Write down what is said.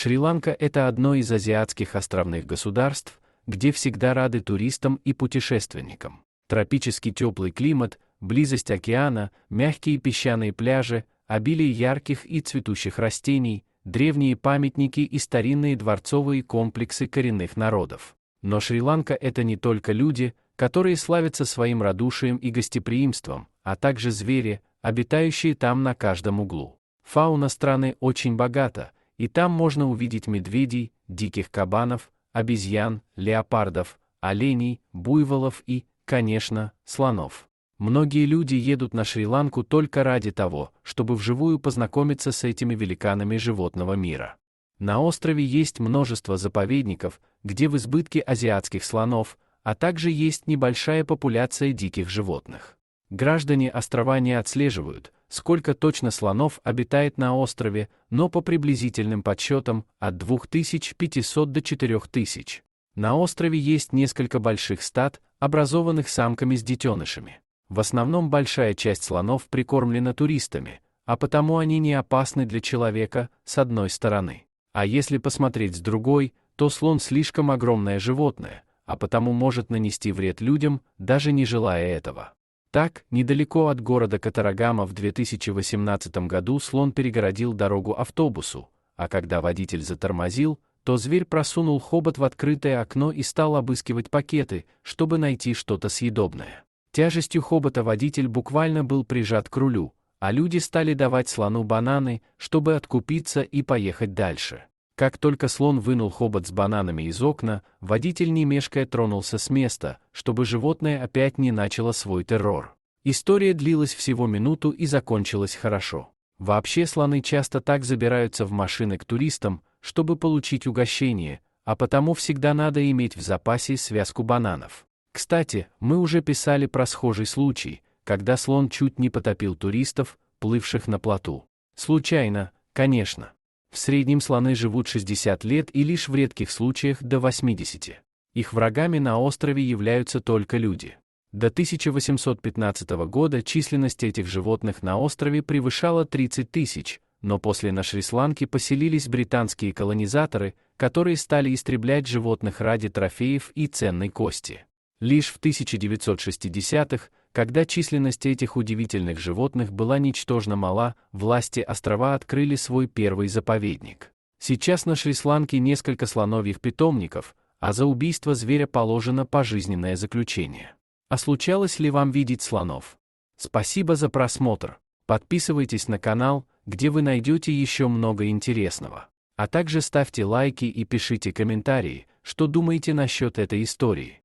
Шри-Ланка – это одно из азиатских островных государств, где всегда рады туристам и путешественникам. Тропический теплый климат, близость океана, мягкие песчаные пляжи, обилие ярких и цветущих растений, древние памятники и старинные дворцовые комплексы коренных народов. Но Шри-Ланка – это не только люди, которые славятся своим радушием и гостеприимством, а также звери, обитающие там на каждом углу. Фауна страны очень богата, и там можно увидеть медведей, диких кабанов, обезьян, леопардов, оленей, буйволов и, конечно, слонов. Многие люди едут на Шри-Ланку только ради того, чтобы вживую познакомиться с этими великанами животного мира. На острове есть множество заповедников, где в избытке азиатских слонов, а также есть небольшая популяция диких животных. Граждане острова не отслеживают, сколько точно слонов обитает на острове, но по приблизительным подсчетам от 2500 до 4000. На острове есть несколько больших стад, образованных самками с детенышами. В основном большая часть слонов прикормлена туристами, а потому они не опасны для человека, с одной стороны. А если посмотреть с другой, то слон слишком огромное животное, а потому может нанести вред людям, даже не желая этого. Так, недалеко от города Катарагама в 2018 году слон перегородил дорогу автобусу, а когда водитель затормозил, то зверь просунул хобот в открытое окно и стал обыскивать пакеты, чтобы найти что-то съедобное. Тяжестью хобота водитель буквально был прижат к рулю, а люди стали давать слону бананы, чтобы откупиться и поехать дальше. Как только слон вынул хобот с бананами из окна, водитель не мешкая тронулся с места, чтобы животное опять не начало свой террор. История длилась всего минуту и закончилась хорошо. Вообще слоны часто так забираются в машины к туристам, чтобы получить угощение, а потому всегда надо иметь в запасе связку бананов. Кстати, мы уже писали про схожий случай, когда слон чуть не потопил туристов, плывших на плоту. Случайно, конечно. В среднем слоны живут 60 лет и лишь в редких случаях до 80. Их врагами на острове являются только люди. До 1815 года численность этих животных на острове превышала 30 тысяч, но после на Шри-Ланке поселились британские колонизаторы, которые стали истреблять животных ради трофеев и ценной кости. Лишь в 1960-х, когда численность этих удивительных животных была ничтожно мала, власти острова открыли свой первый заповедник. Сейчас на Шри-Ланке несколько слоновьих питомников, а за убийство зверя положено пожизненное заключение. А случалось ли вам видеть слонов? Спасибо за просмотр. Подписывайтесь на канал, где вы найдете еще много интересного. А также ставьте лайки и пишите комментарии, что думаете насчет этой истории.